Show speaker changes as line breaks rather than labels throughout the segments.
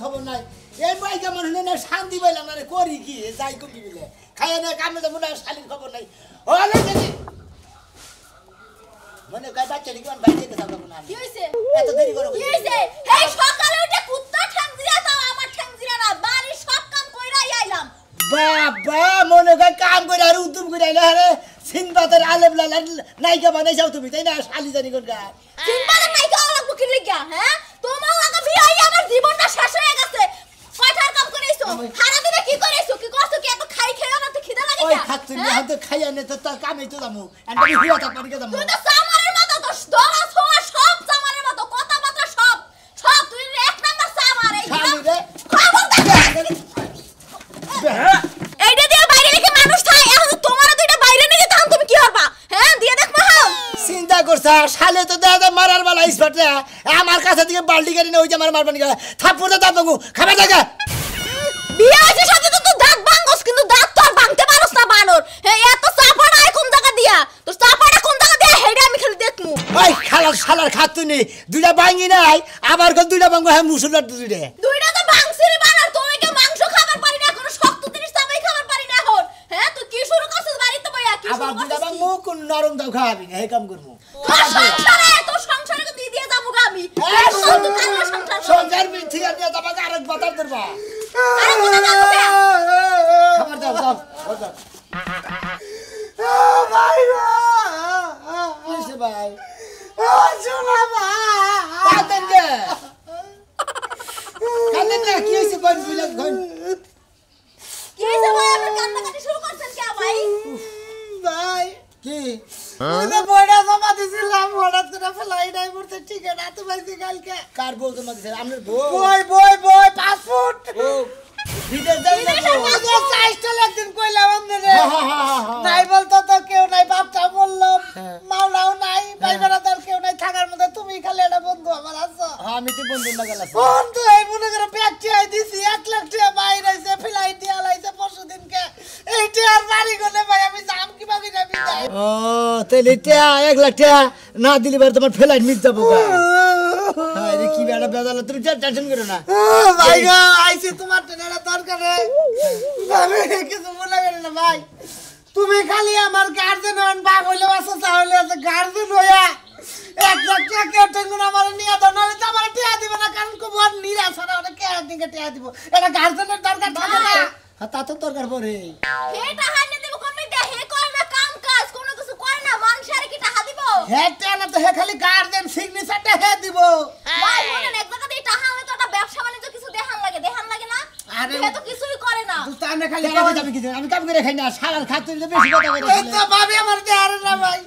খবর নাই এই ভাই কেমন হলে না শান্তি পাইলাম না করি কি যাই করি বলে খাইয়া না কামে যাবো না শালির খবর নাই হলে যদি মনে কয় বাচ্চা দিকে বাইরে যেতে থাকবো না
কি হইছে
এত দেরি করো
কি হইছে এই সকালে উঠে কুত্তা ঠ্যাং দিয়া দাও আমার ঠ্যাং দিয়া না বাড়ি সব কাম কইরাই আইলাম
বাবা মনে কয় কাম করে আর উদ্যম করে আইলা আরে সিনবাতের আলেবলা নাইকা বানাই যাও তুমি তাই না শালি জানি কোন গা
সিনবাতের নাইকা লাগবো কি লিগা হ্যাঁ তোমাও আগে বিয়াই আমার জীবনটা শেষ হয়ে গেছে কয়টার কাম করেছো সারা দিনে কি করেছো কি করছো কি এত খাই খেয়ে না তো খিদা লাগে
ওই খাচ্ছি না হয়তো খাইয়া নে তো তার কামই তো যামু আমি হুয়া থাক পারি যামু
তুই তো সামারের মতো তো দরা ছোয়া সব সামারের মতো কথাবার্তা সব সব তুই এক নাম্বার সামার এই
খালি রে
খবর এইটা দিয়ে বাইরে রেখে মানুষ থাকে এখন তোমার দুইটা বাইরে নিয়ে তখন তুমি কি করবা হ্যাঁ দিয়ে দেখবো হাও
চিন্তা করছ শালে তো দাদা মারার বালা স্পট রে আমার কাছে থেকে বালতি গাড়ি না ওই যে আমার মারবানি গেল থাপ্পড়ে দাঁত বাগু খাবার জায়গা
বিয়ে হয়েছে সাথে তো তুই দাঁত ভাঙস কিন্তু দাঁত তো আর ভাঙতে পারস না বানর হ্যাঁ এত চাপাড়া কোন জায়গা দিয়া তোর চাপাড়া কোন জায়গা দিয়া হেডা আমি খালি দেখমু
ওই খালার শালার খাতুনি দুইটা ভাঙি নাই আবার কোন দুইটা ভাঙবো হ্যাঁ মুসুলার দুইটা
দুইটা তো ভাঙছিস বানর তুমি কি মাংস খাবার পারি না কোনো শক্ত জিনিস চাপাই খাবার পারি না এখন হ্যাঁ তুই কি শুরু করছিস বাড়িতে বইয়া কি
আবার দুইটা ভাঙবো কোন নরম দাও খাওয়াবি না এই কাম করবো
তোর সংসারে তো দিয়ে যাবো গা আমি
সংসার ঠিক আছে তোমাকে আরেক বাতার ধরবা
আরে কোন যাবো
খাবার দাও দাও দাও
ভাই
কিসে ভাই
শোনা
কাঁদেন যে কাঁদেন না কি হয়েছে কোন বিলে কোন
কি হইছে ভাই আপনি কান্নাকাটি শুরু করছেন কি ভাই
ভাই
কি
ওটা বড়া জমা দিছিলাম হঠাৎ করে ফেলাই নাই পড়তে ঠিক আছে তো ভাই কালকে
কার বউ তোমার দিছে আমনের বউ
বই পাসপোর্ট
ও বিদেশ যাই না
বিদেশ চাইছিল একদিন কইলাম আপনারে নাই বলতো তো কেউ নাই বাপটা বললাম মাওলাও নাই ভাই বেড়াদার কেউ নাই থাকার মধ্যে তুমি খালি একটা বন্ধু আমার আছো
আমি তো বন্ধু না গেলাম
বন্ধু এই মনে করে ব্যাগ চাই দিছি 1 লাখ টাকা বাইরে আইছে ফ্লাইট দিয়া লাইছে পরশুদিনকে এইটা আর বাড়ি গলে ভাই আমি দাম কিভাবে যাবি যাই
ও তাহলে টিয়া 1 লাখ টাকা না দিলে বার তোমার ফ্লাইট মিস যাবো গা আরে কি বেড়া বেদালা তুমি টেনশন করো না
ভাই গো আইছি তোমার টেনারা দরকার রে আমি কিছু মনে করি না ভাই তুমি খালি আমার গার্জেন হন বাপ হইলে বাসা চাইলে গার্জেন হইয়া 1 লাখ টাকা কেউ টেনশন আমার নিয়ে দাও নাহলে তো আমার টিয়া দিবে না কারণ খুব নিরাশ আর অনেক কে দিকে টিয়া দিব এটা গার্জেনের দরকার থাকে না
হ্যাঁ তা তো দরকার পড়ে
হেটা হাইনে দেব কোন মিটা হে করে না কাম কাজ কোনো কিছু করে না মানুষের কি টাকা দিব
হ্যাঁ টিয়া না তো হে খালি গার্জেন সিগনেচারটা হে দিব
ভাই বলেন এক জায়গা দিয়ে টাকা হলে তো একটা ব্যবসা বাণিজ্য কিছু দেখান লাগে না
আরে
হে তো কিছুই করে না
তুই আমি খালি
আমি কি আমি কাম করে খাই না সারার খাতে বেশি কথা
এই তো ভাবি আমার দেয়ারে না ভাই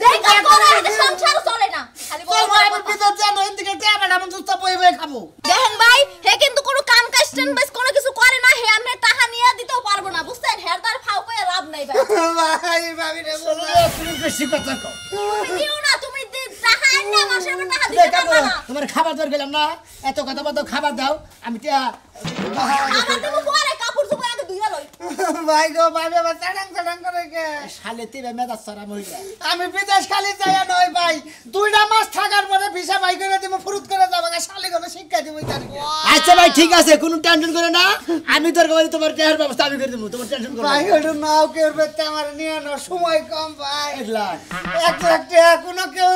এই কাজ করে এতে সংসার চলে না খালি
তোর ভাই আমার ভিতর জানো এদিকে টিয়া বেটা আমি সুস্থ বই বই খাবো
দেখেন ভাই হে কিন্তু কোনো কাম কাজ স্ট্যান্ড কোনো কিছু করে না হে আমরা টাকা নিয়ে দিতেও পারবো না বুঝছেন হে তার ফাও কই লাভ নাই ভাই
ভাই ভাবি রে
তুমি বেশি কথা কও
তুমি দিও না তুমি টাকা আননা মাসে টাকা দিতে পারবা না
তোমার খাবার দর গেলাম না এত কথা বলতো খাবার দাও আমি টিয়া
আমার তুমি পরে কাপড় চোপড় আগে ধুইয়া লই
ভাই গো ভাবি আমার চাডাং করে কে
শালে তিবে মেজাজ সারা মহিলা
আমি বিদেশ খালি যাইয়া নয় ভাই 2টা মাস থাকার পরে ভিসা বাই করে দিব ফুরুত করে যাবো শালি গো শিক্ষা দিব তারিখে
আচ্ছা ভাই ঠিক আছে কোনো টেনশন করো না আমি দরকার তোমার টিয়ার ব্যবস্থা আমি করে দেবো তোমার টেনশন করো
ভাই ওটা নাও কেউ বেতে আমার নিয়ে না সময় কম ভাই
1 লাখ
1 লাখ টাকা কোনো কেউ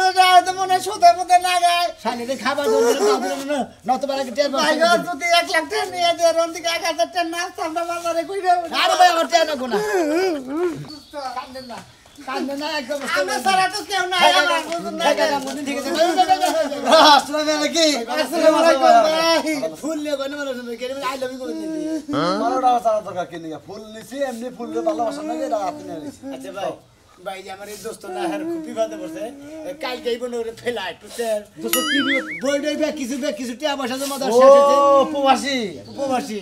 তো মনে সুদে মুদে না গায়
শালে খাবার দর না নতবার আগে টিয়ার
ভাই গো
ব্যবস্থা
যদি 1 লাখ টাকা নিয়ে দে রন্দিকে 1000 টাকা নাস্তা আমরা বাজারে কইরা
আরে ভাই আমার টিয়া না গোনা কান্দে না কান্দে না একদম
আমরা সারা তো কেউ নাই আমার বুঝুন না
ঠিক আছে
আসসালামু আলাইকুম আসসালামু আলাইকুম ভাই
ফুল লে গনে মানে কেন আই লাভ ইউ করে দিবি
মারাটা সারা দরকার কি নিয়া ফুল নিছি এমনি ফুল ভালোবাসা না এটা আপনি নিছি
আচ্ছা ভাই ভাই যে আমার এই দোস্ত না হার খুব বিপদে পড়ছে কাল যাইব না ওরে ফেলাই টুটের
দোস্ত কি
বই ডই বে কিছু টিয়া পয়সা জমা দাও
ও
শেষ হইছে
প্রবাসী
উপবাসী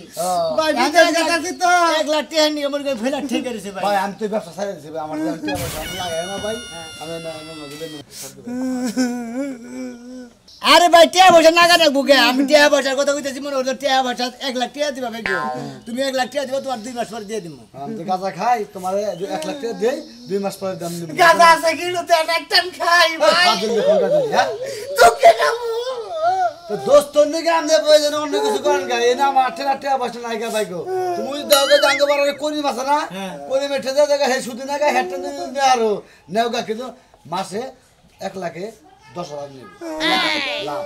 ভাই বিদেশ গেছি তো
1 লাখ টাকা নিয়ে আমার ফেলা ঠিক করেছে ভাই
ভাই আমি তো ব্যবসা ছাড়ে দিছি ভাই আমার জান টিয়া পয়সা আমি লাগাই না ভাই আমি না
আরে ভাই টিয়া পয়সা নাগা রাখবো গে আমি টিয়া পয়সার কথা কইতেছি মনে হলো টিয়া পয়সা 1 লাখ টাকা দিবা ভাই তুমি 1 লাখ টাকা দিবা তোমার 2 মাস পরে দিয়ে দিমু
আমি তো গাঁজা খাই তোমার 1 লাখ টাকা দেই 2 মাস পরে দাম দিব
গাজা আছে কিলো তে একটান খাই ভাই
কাজল দেখুন কাজল হ্যাঁ
তোকে খাবো
তো দোস্ত নিকে আমনে প্রয়োজন অন্য কিছু করেন গা এনা আমার টেরা বসে নাই গা ভাইগো তুমি দাওগে জাঙ্গে বারে করি মাছ না করি মেঠে দে দেখা হে সুদি না গা হেট নে আরো নেওগা কিন্তু মাসে 1 লাখে 10,000 নিবে লাভ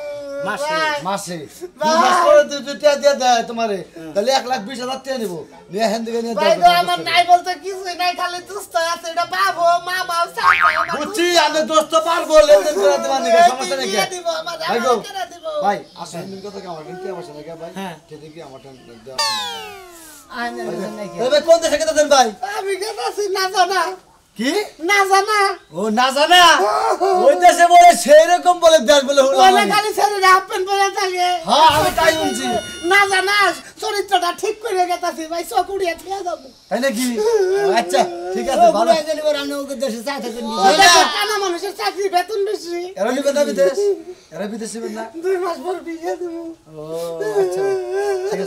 মাসে 2 মাস পরে তুই টিয়া দিয়ে দে তোমারে তাহলে 1,20,000 টিয়া নিব নিয়ে হেন দিকে নিয়ে
ভাই আমার নাই বলতে কিছুই নাই খালি দোস্ত আছে এটা বাবু মামা সাথে
বুঝছি আমি দোস্ত পারবো লেনদেন করে দেব না সমস্যা নেই
দিব আমার
ভাই গো
করে দিব
ভাই আসেন দিন কথা কি আমার টিয়া বসে না ভাই ঠিক কি আমার টান দেওয়া
আইনে নাই কি
তবে কোন দেশে কেটে দেন ভাই
আমি গেছি না জানা
কি
না জানা
ও না জানা ওই দেশে বলে সেই রকম বলে দেশ বলে হলো
ওলে খালি ছেড়ে হাফ প্যান্ট পরে থাকে
হ্যাঁ আমি তাই বলছি
না জানা চরিত্রটা ঠিক করে গেতাছি ভাই চকুড়িয়ে খেয়ে যাবো
তাই নাকি আচ্ছা ঠিক আছে ভালো
ভালো জানি করে আমি ওকে দেশে চা থেকে নিয়ে
ওই দেখো কানা মানুষের চাকরি বেতন বেশি
এরা নিবে না বিদেশ এরা বিদেশে না
2 মাস পর বিয়ে দেবো
ও আচ্ছা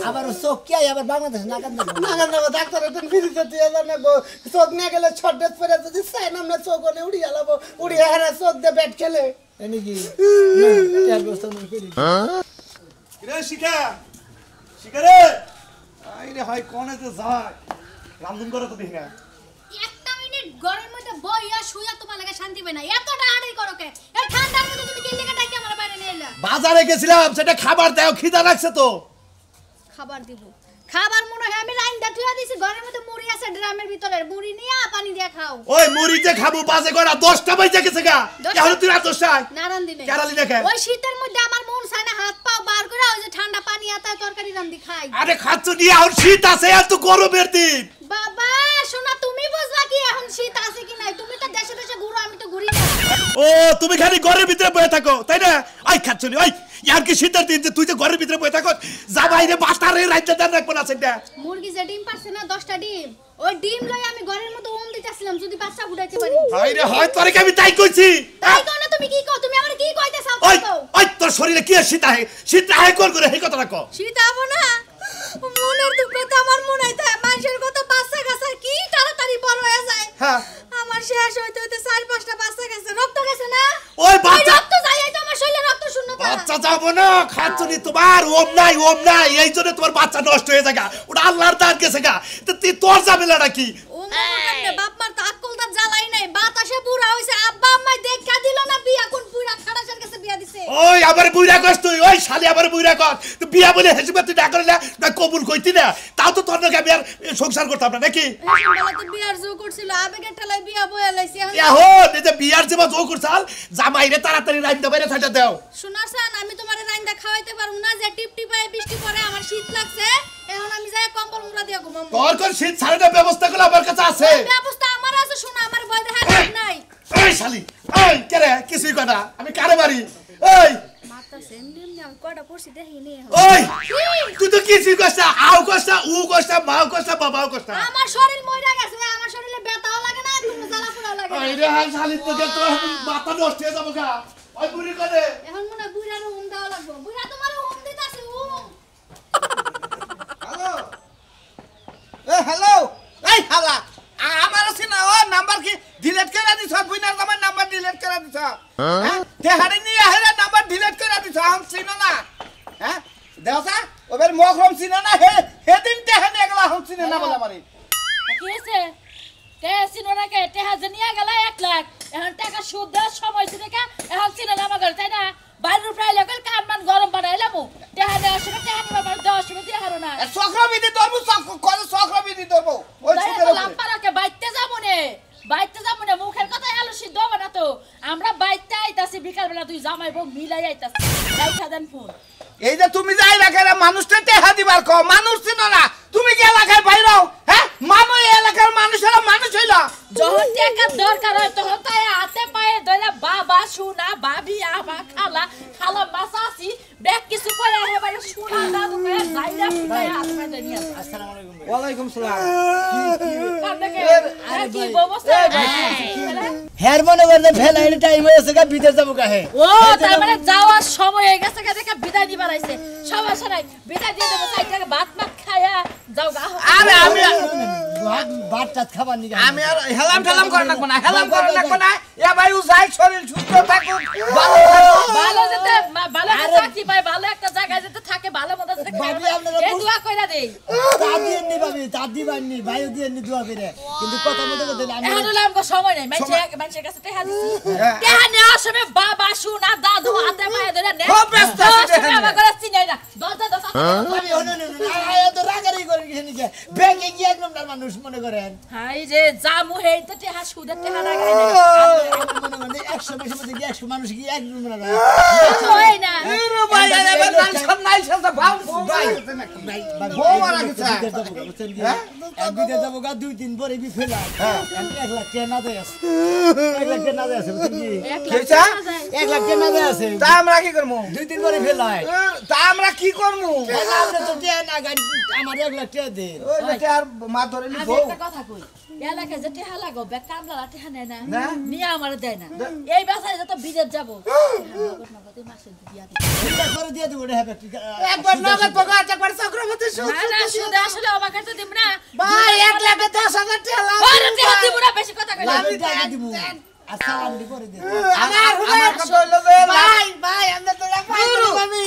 আবার চোখ কি আবার বাংলাদেশ না কান্দে
না না ডাক্তার এটা ফিরিতে দিয়ে জানাবো চোখ নিয়ে গেলে ছটে পরে যদি চাই না আমরা চোখ ওনে উড়িয়ে লাবো উড়িয়ে হারা চোখ দিয়ে ব্যাট খেলে
এনে কি না ব্যবস্থা না করি
রে শিখা শিখারে আইরে ভাই কোনে তো যায় রামধুন করে তো দেখি না
একটা মিনিট ঘরের মধ্যে বইয়া শুইয়া তোমার লাগে শান্তি পাই না এতটা আড়াই করো কে এই ঠান্ডার মধ্যে তুমি কি লেগে ডাকি আমার বাইরে নিয়ে এলা
বাজারে গেছিলাম সেটা খাবার দাও খিদা লাগছে তো
খাবার দিব খাবার মনে হয় আমি লাইন দা থুয়া দিছি ঘরের মধ্যে মুড়ি আছে ড্রামের ভিতরে মুড়ি নিয়া পানি দিয়া খাও
ওই মুড়ি যে খাবো বাজে করা 10টা বাজে গেছে গা এখন তুই রাত 10টায়
নারান দিনে
কেরালি দেখে
ওই শীতের মধ্যে আমার মন চায় না হাত পা বার করে ওই যে ঠান্ডা পানি আতা তরকারি রান্দি খাই
আরে খাচ্ছ নিয়ে এখন শীত আছে এত গরমের দিন
বাবা শোনা তুমি বুঝলা কি এখন শীত আছে কি নাই তুমি তো দেশে দেশে ঘুরো আমি তো ঘুরি না
ও তুমি খালি ঘরের ভিতরে বসে থাকো তাই না ওই খাচ্ছ নি ওই ইয়ার কি শীতের দিন যে তুই যে ঘরের ভিতরে বসে থাকো যা বাইরে বাস্তারে রাইতে দেন রাখবো না সেটা
মুরগি যে ডিম পারছে না 10টা ডিম ওই ডিম লই আমি ঘরের মধ্যে ওম দিতেছিলাম যদি বাচ্চা ফুটাইতে পারি
আরে হয় তোরে কি আমি তাই কইছি
তাই কোন তুমি কি কও তুমি আমার কি কইতে চাও
ওই
কও
ওই তোর শরীরে কি শীত আহে শীত আহে কোন করে এই কথা রাখো
শীত আবো না মনের দুঃখ তো আমার মনে হইতা মানুষের কত বাচ্চা কাচ্চা কি তাড়াতাড়ি বড় হয়ে যায়
হ্যাঁ
আমার শেষ হইতে হইতে 4-5টা বাচ্চা গেছে রক্ত গেছে না
ওই বাচ্চা
রক্ত যাই তো আমার শরীরে রক্ত শূন্যতা
বাচ্চা যাবো না খাচ্ছ নি তোমার ওম নাই এই জন্য তোমার বাচ্চা নষ্ট হয়ে যায় ওটা আল্লাহর দান গেছে গা তো তুই তোর ঝামেলাটা কি
ও মনে বাপ মার তো আকলটা জ্বালাই নাই বাতাসে বুড়া হইছে আব্বা আম্মাই দেখা দিল না বিয়া কোন বুড়া খাড়াসের কাছে বিয়া দিছে
ওই আবার বুইরা কস তুই ওই শালি আবার বুইরা কস তুই বিয়া বলে হেসবে তুই না করলে না কবুল কইতি না তাও তো তোর নাকি আমি আর সংসার করতাম না নাকি
বেলা তো বিয়ার জো করছিল আবেগের ঠেলায় বিয়া বয়া লাইছি
এখন এই যে বিয়ার যে জো করছাল জামাইরে তাড়াতাড়ি রাইন্দা বাইরে ছাইটা দাও
শোনাছেন আমি তোমারে রাইন্দা খাওয়াইতে পারুম না যে টিপ টিপায় বৃষ্টি পড়ে আমার শীত লাগছে এখন আমি যাই কম্বল মুড়া দিয়া ঘুমাবো
তোর কোন শীত ছাড়ানোর ব্যবস্থা গুলো আমার কাছে আছে
ব্যবস্থা আমার আছে শোনা আমার ভয় দেখা নাই
এই শালি এই কেরে কিছুই কথা আমি কারে মারি এই
মাথা সেমনি আমি কয়টা পড়ছি দেখিনি
ওই তুই তো কিছুই কষ্ট আও কষ্ট উ কষ্ট মাও কষ্ট বাবাও কষ্ট
আমার শরীর মইরা গেছে আমার শরীরে ব্যথাও লাগে না তুমি জ্বালা পোড়া লাগে
এই রে হাল শালি তো তোর মাথা নষ্ট হয়ে যাবো গা ওই বুড়ি করে
এখন মনে হয় বুইড়ার হুম দেওয়া লাগবে বুইড়া তোমার হুম দিতাছে হুম
হ্যালো হ্যালো এই হালা আমার আছে না ও নাম্বার কি ডিলিট করে দিছ বুইনার আমার নাম্বার ডিলিট করে দিছ হ্যাঁ তে হারি নি আহেরা নাম্বার ডিলিট করে দিছ আম চিনো না হ্যাঁ দেওসা ওবের মখরম চিনো না হে দিন তে হানি একলা হম চিনো না বলা মারি
কি হইছে কে চিনো না কে টেহা জানিয়া গেল 1 লাখ এখন টাকা সুদ দেওয়ার সময় ছিল কে এখন চিনো না আমার তাই না বাইরের প্রায় লাগল কানমান গরম বানাইলাম টেহা দেওয়ার সময় টেহা নিবার দেওয়ার সময় দিয়ে হারো না
চক্রবিধি ধরবো চক্রবিধি ধরবো ওই সুদের উপরে
লাম্পারাকে বাইতে যাবো না মুখের কথা আলু সিদ্ধ হবে না তো আমরা বাইতে আইতাছি বিকাল বেলা তুই জামাই বউ মিলাই আইতাছি রাইখা দেন ফোন
এই যে তুমি যাই রাখারে মানুষটা টেহা দিবার কও মানুষ চিনো না তুমি কি এলাকায় বাইরাও হ্যাঁ মানুষ এলাকার মানুষেরা মানুষ হইলা
যখন টাকা দরকার হয় তখন তাই হাতে পায়ে ধরে বাবা সোনা ভাবি আবা খালা মাসাসি ব্যাগ কিছু করে এবারে সোনা দাদু করে যাইরা ফুটায় হাত পায়ে নিয়ে
আসসালামু আলাইকুম ভাই
ওয়ালাইকুম সালাম
কান্দকে কি ব্যবস্থা
হেয়ার মনে করতে ফেলাইলে টাইম হয়েছে গা বিদেশ যাবো কাহে
ও তার মানে যাওয়ার সময় হয়ে গেছে দেখে বিদায় দিবার আইছে সমস্যা নাই বিদায় দিয়ে দেবো সাইডটাকে ভাত খায়া যাও গা
আরে আমি
ভাত টাত খাবার নিয়ে
আমি আর হেলাম ঠেলাম করে রাখবো না হেলাম করে রাখবো না এ ভাই ও যাই শরীর সুস্থ থাকুক ভালো থাকুক
ভালো যেতে ভালো চাকরি পায় ভালো ভালো মতো আছে
ভাবি, আপনারা
এই দোয়া কইরা দেই
তা দিয়েননি ভাবি, তা দিবাননি, ভাইও দিয়েননি দোয়া করে। কিন্তু কথা মতো বলতে আমি
এখন হলো আমগো সময় নাই মানুষের কাছে টেহা দিছি টেহা নেওয়ার সময় বাবা শুনা দাদু হাতে পায়ে ধরে নে
খুব ব্যস্ত আছে
তুমি আমার ঘরে চিনাই না দরজা দরজা
ভাবি তো রাগারি করে গেছে নিজে ব্যাংকে গিয়ে একদম তার মানুষ মনে করেন
হাই রে জামু হেই তো টেহা সুদের টেহা লাগাই না
মনে করেন 100 পয়সা মধ্যে 100 মানুষ গিয়ে একদম মনে করেন
হয় না
এরে ভাই এবার নাইছাম নাইছাম ভাও ভাই বউ মারা গেছে
এক বিঘা যাবো গা 2-3 পরে বি ফেলা 1 লাখ টাকা না দেয় আছে 1 লাখ টাকা না দেয় আছে বুঝছেন কি
কেছা
1 লাখ টাকা না দেয় আছে
তা আমরা কি করব
2-3 পরে ফেলায়
তা আমরা কি করব
আপনি তো টাকা না গাড়ি আমার 1 লাখ টাকা দেন
ওই বেটা আর মা ধরে
আমি
নিব
একটা কথা কই এলাকায় যে টেহা লাগো বে কামলা টেহা নেয় না
না।
নিয়ে আমার দেয় না এই বাসায় যত বিদেশ যাব নগদ মাসে দিয়া দিই
চিন্তা করে দিয়ে দেবো রে হ্যাঁ
একবার নগদ পকা একবার চক্রবর্তী সুদ
না না সুদে আসলে আমার কাছে দিব না
ভাই 1 লাখ 10,000 টাকা লাভ
ওরে টেহা দিব না বেশি কথা কইলা
আমি টাকা দিব আর সালাম দি করে দেব
আমার কথা হইলো যে ভাই ভাই আমরা তো আমি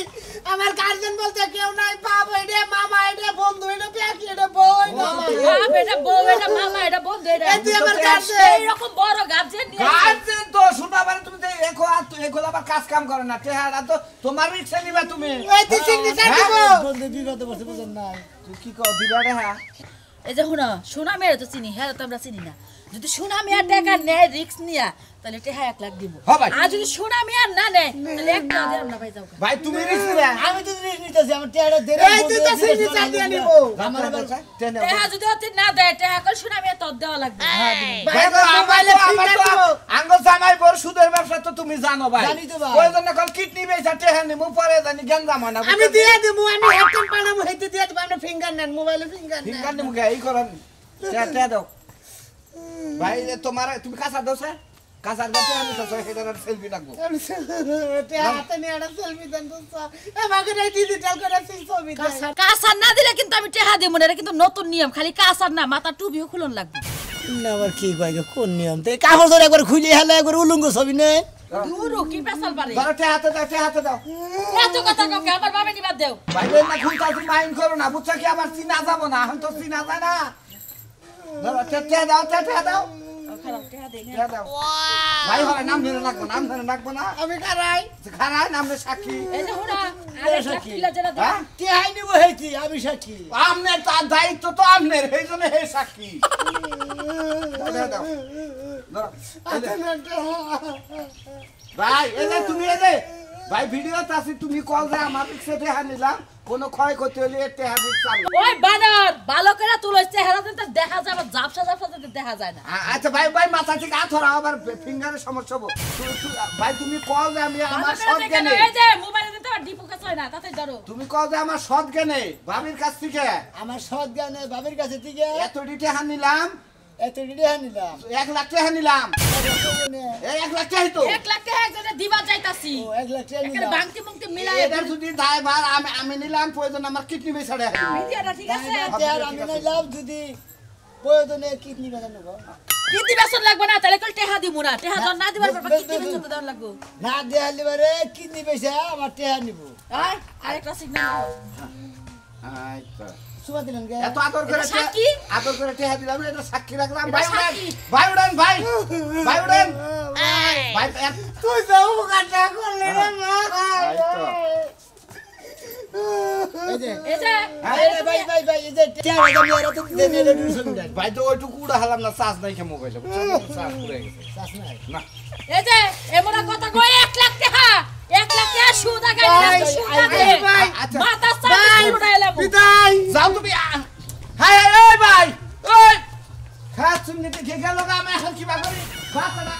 আমার গার্জেন বলতে কেউ নাই বাবা এটা মামা এটা বন্ধু এটা পেকি এটা বই
বাপ এটা বউ এটা মামা এটা বন্ধু এটা
এই তুই আমার গার্জেন
এইরকম বড় গার্জেন নিয়ে
গার্জেন তো শুনা মানে তুমি তো এখো আর তুই এখো আবার কাজ কাম করে না চেহারা তো তোমার রিকশা নিবা তুমি এই তুই সিগনেচার দিব
বন্ধু বিগত বসে বুঝেন না
তুই কি কও দিবা রে হ্যাঁ
এই যে সোনা মেয়ে তো চিনি হ্যাঁ তো আমরা চিনি না যদি সোনা মেয়ার টাকা নেয় রিস্ক নিয়া তাহলে টেহা 1 লাখ দিব
হ্যাঁ ভাই।
আর যদি সোনা মেয়ার না নেয় তাহলে 1 টাকা দিলাম না ভাই যাও
ভাই তুমি রিকশা নিবা
আমি তো জিনিস নিতেছি আমার টাকা দে
এই তুই তো সিগনেচার দিয়ে নিব
আমার আবার
টেহা যদি অতি না দেয় টেহা কল সোনা মেয়া তোর দেওয়া লাগবে
ভাই তো মোবাইলে ফিঙ্গার দিব আঙ্গুল জামাই বড় সুদের ব্যবসা তো তুমি জানো ভাই
জানি তো ভাই।
ওই জন্য কল কিডনি বেচা টেহা নিমু পরে জানি গঞ্জাম হয় না আমি দিয়ে দেব আমি হেডফোন পানামু হেতে দিয়ে দেব আমরা ফিঙ্গার নেন মোবাইলে ফিঙ্গার নিমু কে এই করেন তে দাও ভাই তোমার তুমি কাঁচা দাও স্যার কাঁচা দাও আমি তো সেটা সেলফি রাখবো তে হাতে নিয়ে একটা সেলফি দেন তো আমাকে এই ডিজিটাল করে ছবি দেন
কাসার না দিলে কিন্তু আমি টেহা দিব না এটা কিন্তু নতুন নিয়ম খালি কাসার না মাথা টুপিও খুলন লাগবে
না আবার কি কয় গো, কোন নিয়ম তো কাপড় ধরে একবার খুলে হেলে একবার উলঙ্গ ছবি নে
দূরও কি পেছাল পারে
ধরো তে হাতে দাও
এত কথা কাউকে আমার বাবা নিবাদ দেও
ভাই বোন না খুলতা তুমি মাইন্ড করো না বুঝছো কি আবার চিনা যাব না এখন তো চিনা যায় না ধরো তে দাও
খারাপ টেহা দেই না
তে দাও ভাই হলে নাম ধরে রাখবো না আমি খারাই নামে সাক্ষী
এই যে হুনা আরে সাকিলা যেটা দাও
হ্যাঁ
কে হাই নিব হেইতি আমি সাক্ষী
আমনে তার দায়িত্ব তো আমনের এই জন্য হে সাক্ষী দাও ধরো ভাই এই যে তুমি এই যে ভাই ভিডিওতে আছি তুমি কল যে আমার রিক্সা টেহা নিলাম কোনো ক্ষয় করতে হলে টেহা রিক্সা
ওই বানর ভালো করে তুলো চেহারা তো দেখা যায় জাপসা তো দেখা যায় না
আচ্ছা ভাই মাথা থেকে আথরা আবার ফিঙ্গারের সমস্যা হবে ভাই তুমি কল যে আমি আমার সৎ জ্ঞানে
এই যে মোবাইলে দিতে ডিপো কাছে হয় না তাতে ধরো
তুমি কল যে আমার সৎ জ্ঞানে ভাবির কাছ থেকে
আমার সৎ জ্ঞানে বাবির কাছে থেকে
এত টেহা নিলাম
এত টাকা নিলাম
1 লাখ টাকা নিলাম এই 1 লাখ টাকাই তো
1 লাখ টাকা একজনে দিবা চাইতাছি
ও 1 লাখ টাকা
এখানে
নিলাম
বাংতি মুংতি মিলাই
এটা যদি ড্রাইভার আমি নিলাম প্রয়োজন আমার কিডনি বেচাড়ে
ভিডিওটা ঠিক আছে
টাকা আমি নিলাম যদি প্রয়োজনে কিডনি বাজানো গো
কিডনি বেচন লাগবে না তাহলে কল টেহা দিমু না টেহা জন না দিবার পর কিডনি বেচন তো দেওয়া লাগবে
না দেয়ালি বারে কিডনি পয়সা আমার টাকা নিব
আরেকটা সিগন্যাল
আচ্ছা
সুবা দিলেন গে
এত আদর করে
এটা সাক্ষী?
আদর করে টেহা দিলাম এটা সাক্ষী রাখলাম
এটা
ভাই উড়েন
সাক্ষী।
ভাই উড়েন ভাই
তুই যাও কাটা করলে রে মা এই যে
এই যে
ভাই এই যে টাকা আমি আর তো দেন এর ডিউশন দেন
ভাই তো ওইটুকু উড়া হালাম না চার্জ নাই মোবাইলে চার্জ পুরে গেছে
চাস নাই
না
এই যে এমন কথা কই 1 লাখ টাকা 1 লাখ টাকা সুদ আগে সুদ আগে
আচ্ছা
মাথা সাথে উড়াইলাম
বিদায় যাও তুমি হাই ওই ভাই ওই খাস তুমি দেখে গেল গা আমি এখন কি বা করি খাস না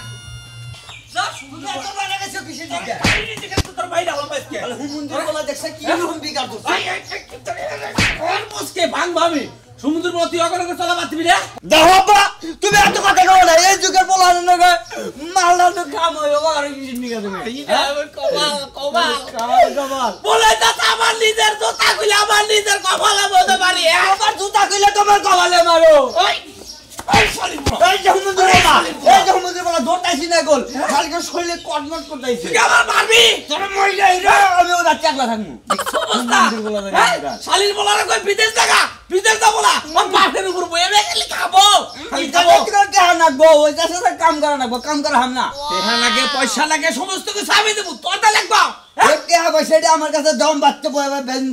সমুদ্র পথে অগরকে চলা পারবি রে
দেখো বাবা তুমি এত কথা কও না এই যুগের পোলানো না মালদা তো কাম হইব আর কিছু নিকে তুমি
কমাল
কমাল
বলে তো আমার নিজের জুতা খুলে আমার নিজের কপালে বলতে পারি
আমার জুতা কইলে তোমার কপালে মারো
ওই ওই সরি
এই যে হুমুদের বলা দৌড়াইছি না গোল খালি শরীরে কটমট করতেইছে
আমার মারবি
তোর মইলাই রে আমি
রাত চাকলা থাকমু অবস্থা শালির বলার কই বিদেশ জায়গা বিদেশ যাব না আমার বাপের উপর বয়ে গেলে খাবো খালি খাবো
টাকা নাকবো ওই কাছে কাম করা নাকবো কাম করা হাম না
টাকা লাগে পয়সা লাগে সমস্ত কিছু আমি দেব তোরটা লাগবা
টাকা পয়সা আমার কাছে দম বাচ্চা বয়ে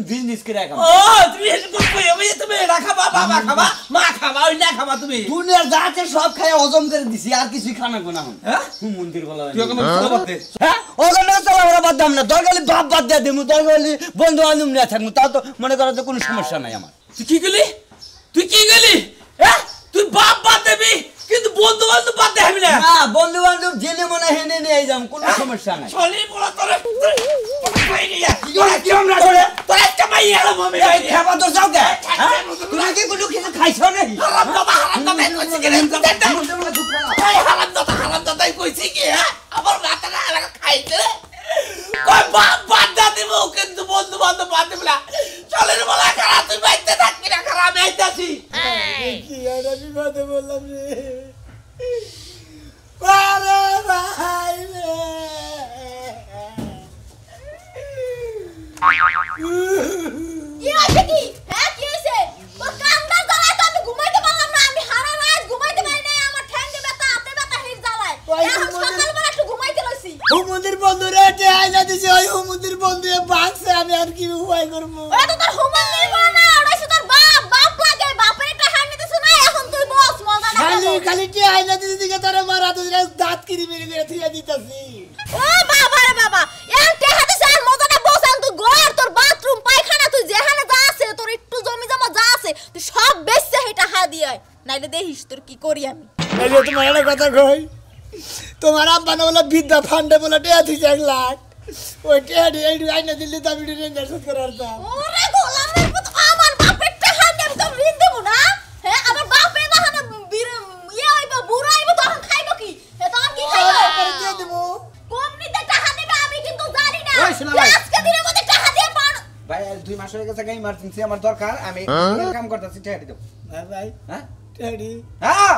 বিজনেস করে রাখা
ও তুমি এসে কই আমি তুমি রাখা বাবা খাবা মা খাবা ওই না খাবা তুমি
দুনিয়ার যা আছে সব খাই হজম করে দিছি আর কিছুই খানা গোনা হন
হ্যাঁ
মন্দির বলা
তুই এখন চলে বাদ দে
হ্যাঁ ওখানে চলা আমরা বাদ দাম না দরকার বাপ বাদ দিয়ে দেবো দরকার বন্ধু বান্ধব নিয়ে থাকবো তাও তো মনে করো তো কোনো সমস্যা নাই আমার
তুই কি গেলি হ্যাঁ তুই বাপ বাদ দেবি কিন্তু বন্ধু বান্ধব বাদ দেবি না
না বন্ধু বান্ধব জেনে মনে হেনে নিয়ে যাম কোনো সমস্যা নাই
চলি বলা তোরে কি আমরা করে তোর একটা মাই এলো মামি ভাই
খাবা তো যাও কে তুমি কি কোনো কিছু খাইছো নাকি
হারাম দাদা কইছি কি রে হারাম দাদা কইছি কি হ্যাঁ আমার রাতটা লাগা খাইতে কই বাপ বাদ দেব কিন্তু বন্ধু বান্ধব বাদ দেব না চলে রে বলা খারাপ তুই বাইতে থাকবি না খারাপ আমি আইতাছি
কি আর আমি বাদে বললাম রে আরে ভাই রে
কি হইছে কি হ্যাঁ কি হইছে তোর কান্দা জ্বালায় তো আমি ঘুমাইতে পারলাম না আমি সারা রাত ঘুমাইতে পারি না আমার ঠ্যাঙ্গে ব্যথা হাতে ব্যথা হিট জ্বালায় এখন সকালবেলা একটু ঘুমাইতে লইছি
হুমুন্দির বন্ধু রে আইনা দিছে ওই হুমুন্দির বন্ধু বাঁচছে আমি আর কি উপায় করবো
ওটা তো তোর হুমান নির্ভর না ওটা তোর বাপ লাগে বাপের একটা হান্ডি দিছ না এখন তুই বস মজা না
খালি খালি আইনা দিছে দিকে তোরা মারা তো দাঁত কিরি মেরে করে থিয়া দিতাছি
ও বাবা রে বাবা এর টেহা দিছে আর মজাটা বসান তুই ঘর তোর বাথরুম পায়খানা তুই যেখানে যা আছে তোর একটু জমি জমা যা আছে তুই সব বেচছে হেটা হা দিয়ে নাইলে দেখিস তোর কি করি আমি
এই যে তোমার একটা কথা কই তোমার আব্বা না বলে বিদ্যা ফান্ডে বলে টেয়া দিছে 1 লাখ ওই টেয়া দিয়ে এই আইনা দিলে তো আমি রেঞ্জার সুদ করে আরতাম
ওরে গোলামের মত আমার বাপের টেহা দিয়ে আমি তো ঋণ দেব না হ্যাঁ আমার বাপে না ইয়ে হইবো বুড়া হইবো তখন খাইবো কি হে তখন কি খাইবো
করে দিয়ে দেবো
কোম্পানিতে টাকা দেবে আমি কিন্তু জানি না
ওই শোনা ভাই।
আজকে দিনের মধ্যে টাকা দিয়ে পান
ভাই 2 মাস হয়ে গেছে গাই ইমার্জেন্সি আমার দরকার আমি কাম করতেছি টাকা দাও
ভাই
হ্যাঁ
টেডি
হ্যাঁ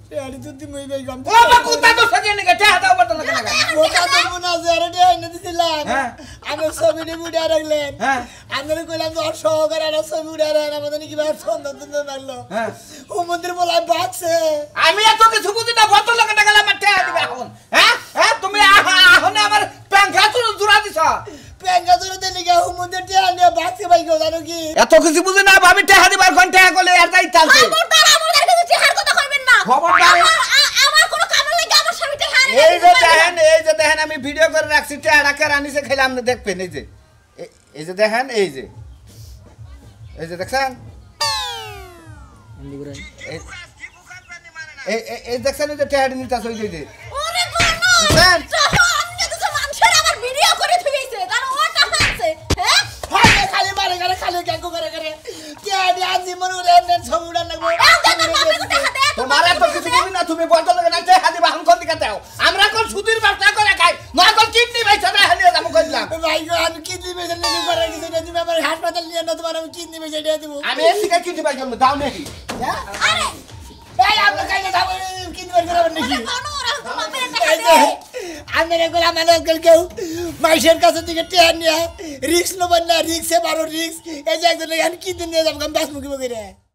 টেডি তুই মই ভাই গম
ও মা কুত্তা তো সঙ্গে নিকে টাকা দাও বড় লাগে না
ওটা তো মনে আছে আরে টেয়া আইনা দিছিলাম
হ্যাঁ।
আমি ছবিটি মুড়ে রাখলেন
হ্যাঁ।
আমি কইলাম তো সহকারে আর ছবি উড়ে রাখলেন আমাদের কি ভাবে সুন্দর সুন্দর লাগলো
হ্যাঁ।
ও মন্দির বলা বাঁচছে
আমি এত কিছু বুঝি না বড় লাগে টাকা আমার টাকা দিবে এখন হ্যাঁ হ্যাঁ তুমি এখন আমার প্যাঙ্খা জুড়া দিছ
পেঙ্গা ধরে দিলি গে ও মন্দির টেয়া নিয়ে বাঁচছে ভাই কেউ জানো কি
এত কিছু বুঝি না ভাবি টাকা দিবার কোন টাকা করলে আর তাই চালছে
খবরদার আমাদের কাছে চেহার কথা কইবেন না
খবরদার।
আমার কোনো কাম লাগে আমার স্বামী টেহা
এই যে দেখেন আমি ভিডিও করে রাখছি টাকা কেরা নিছে খেলাম না দেখবেন এই যে দেখেন এই যে দেখছেন এই দেখছেন এই যে টাকা নিতে চলে যে
ওরে বাবা
দেখছেন?
আমি তো মানুষের আমার ভিডিও করে থুইছে কারণ ও টাকা আছে হ্যাঁ
খালি খালি মারে করে খালি গ্যাঙ্গো করে করে টেয়া দিয়ে আজি মনে করে নেন ছবি উড়ান লাগবো
তোমার এত কিছু বুঝি না তুমি বলতে লাগে না টাকা দিবা এখন কোন দিকে দাও আমরা কোন সুদির ব্যবসা করে খাই না কোন কিডনি বেচা না হানিয়ে যাবো কইলাম
ভাই গো আমি কিডনি বেচে নিয়ে করে কিছু না তুমি আমার হাসপাতাল নিয়ে না তোমার আমি কিডনি বেচে দিয়ে দিব
আমি এর থেকে কিডনি বেচা দাও নাকি
আরে
এই আমরা কাইলে যাবো কিডনি বেচে করাবেন নাকি
কোন ওরা বাপের টাকা
এই যে আমি রেগুল আমার কেউ মাইশের কাছে থেকে টেয়া নিয়ে রিক্স নেবেন না রিক্সে বারো রিক্স এই যে একজন কিডনি নিয়ে যাবো আমি বাস মুখি মুখি রে